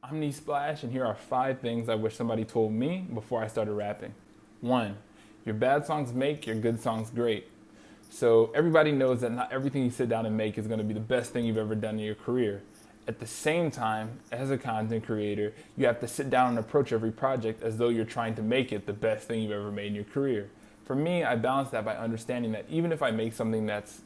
I'm NiSPLASH, and here are 5 things I wish somebody told me before I started rapping. 1. Your bad songs make your good songs great. So everybody knows that not everything you sit down and make is going to be the best thing you've ever done in your career. At the same time, as a content creator, you have to sit down and approach every project as though you're trying to make it the best thing you've ever made in your career. For me, I balance that by understanding that even if I make something that's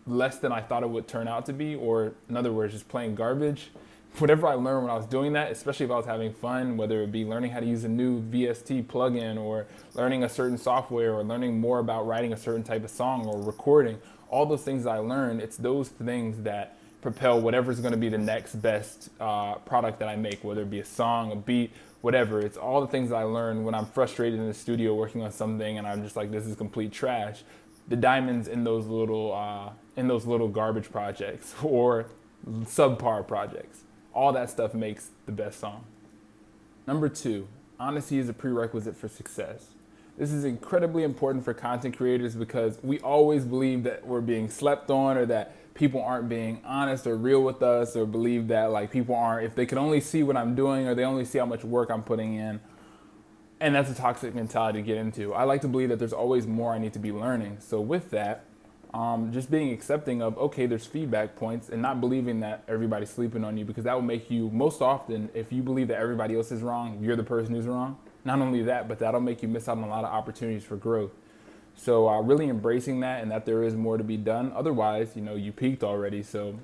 less than I thought it would turn out to be, or in other words, just plain garbage, whatever I learned when I was doing that, especially if I was having fun, whether it be learning how to use a new VST plugin or learning a certain software or learning more about writing a certain type of song or recording, all those things I learned, it's those things that propel whatever's going to be the next best product that I make, whether it be a song, a beat, whatever. It's all the things I learned when I'm frustrated in the studio working on something and I'm just like, this is complete trash. The diamonds in those little garbage projects or subpar projects. All that stuff makes the best song. Number 2, honesty is a prerequisite for success. This is incredibly important for content creators because we always believe that we're being slept on or that people aren't being honest or real with us, or believe that like people aren't, if they could only see what I'm doing or they only see how much work I'm putting in. And that's a toxic mentality to get into. I like to believe that there's always more I need to be learning. So with that, just being accepting of, okay, there's feedback points, and not believing that everybody's sleeping on you, because that will make you, most often, if you believe that everybody else is wrong, you're the person who's wrong. Not only that, but that'll make you miss out on a lot of opportunities for growth. So really embracing that, and that there is more to be done. Otherwise, you peaked already, so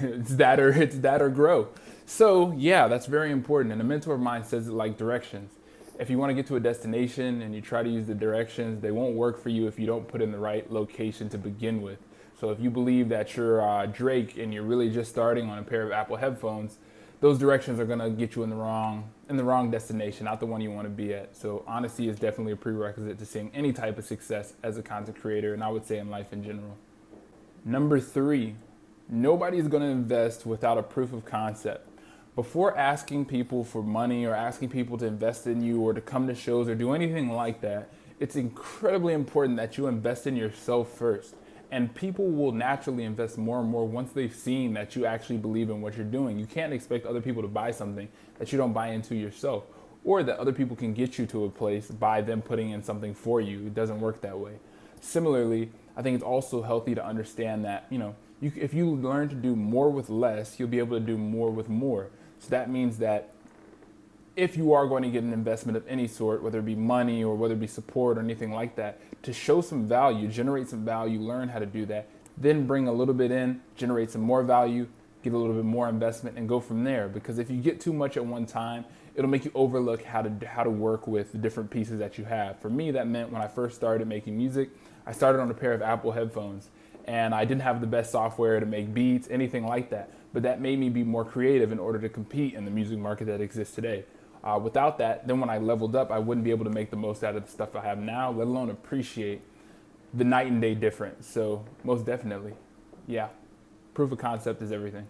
it's that or grow. So yeah, that's very important. And a mentor of mine says it like directions. If you want to get to a destination and you try to use the directions, they won't work for you if you don't put in the right location to begin with. So if you believe that you're Drake and you're really just starting on a pair of Apple headphones, those directions are going to get you in the wrong destination, not the one you want to be at. So honesty is definitely a prerequisite to seeing any type of success as a content creator, and I would say in life in general. Number 3, nobody's going to invest without a proof of concept. Before asking people for money or asking people to invest in you or to come to shows or do anything like that, it's incredibly important that you invest in yourself first. And people will naturally invest more and more once they've seen that you actually believe in what you're doing. You can't expect other people to buy something that you don't buy into yourself, or that other people can get you to a place by them putting in something for you. It doesn't work that way. Similarly, I think it's also healthy to understand that, if you learn to do more with less, you'll be able to do more with more. So that means that if you are going to get an investment of any sort, whether it be money or whether it be support or anything like that, to show some value, generate some value, learn how to do that, then bring a little bit in, generate some more value, get a little bit more investment, and go from there. Because if you get too much at one time, it'll make you overlook how to work with the different pieces that you have. For me, that meant when I first started making music, I started on a pair of Apple headphones. And I didn't have the best software to make beats, anything like that. But that made me be more creative in order to compete in the music market that exists today. Without that, then when I leveled up, I wouldn't be able to make the most out of the stuff I have now, let alone appreciate the night and day difference. So most definitely, yeah, proof of concept is everything.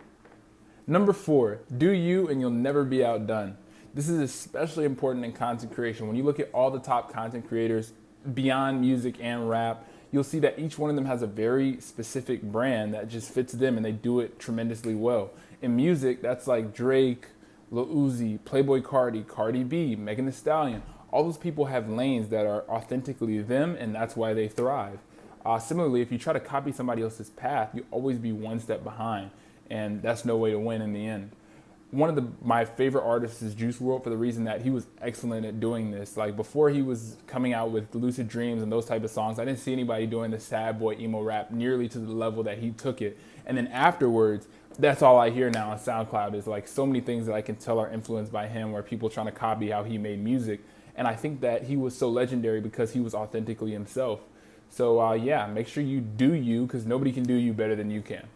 Number 4, do you and you'll never be outdone. This is especially important in content creation. When you look at all the top content creators beyond music and rap, you'll see that each one of them has a very specific brand that just fits them, and they do it tremendously well. In music, that's like Drake, Lil Uzi, Playboi Carti, Cardi B, Megan Thee Stallion. All those people have lanes that are authentically them, and that's why they thrive. Similarly, if you try to copy somebody else's path, you always be one step behind, and that's no way to win in the end. One of my favorite artists is Juice WRLD, for the reason that he was excellent at doing this. Like before he was coming out with Lucid Dreams and those type of songs, I didn't see anybody doing the sad boy emo rap nearly to the level that he took it. And then afterwards, that's all I hear now on SoundCloud is like so many things that I can tell are influenced by him, where people trying to copy how he made music. And I think that he was so legendary because he was authentically himself. So yeah, make sure you do you, because nobody can do you better than you can.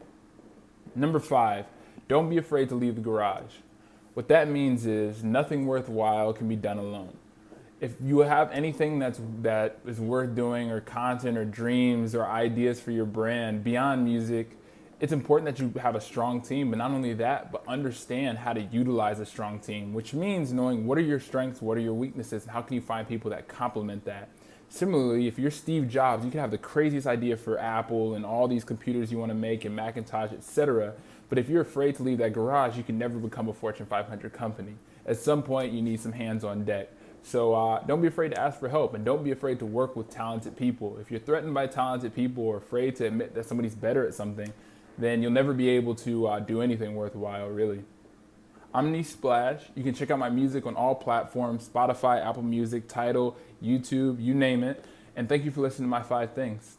Number 5, don't be afraid to leave the garage. What that means is nothing worthwhile can be done alone. If you have anything that is worth doing, or content or dreams or ideas for your brand beyond music, it's important that you have a strong team, but not only that, but understand how to utilize a strong team, which means knowing what are your strengths, what are your weaknesses, and how can you find people that complement that. Similarly, if you're Steve Jobs, you can have the craziest idea for Apple and all these computers you want to make and Macintosh, etc. But if you're afraid to leave that garage, you can never become a Fortune 500 company. At some point, you need some hands on deck. So don't be afraid to ask for help, and don't be afraid to work with talented people. If you're threatened by talented people or afraid to admit that somebody's better at something, then you'll never be able to do anything worthwhile, really. I'm NiSPLASH. You can check out my music on all platforms: Spotify, Apple Music, Tidal, YouTube, you name it. And thank you for listening to my 5 things.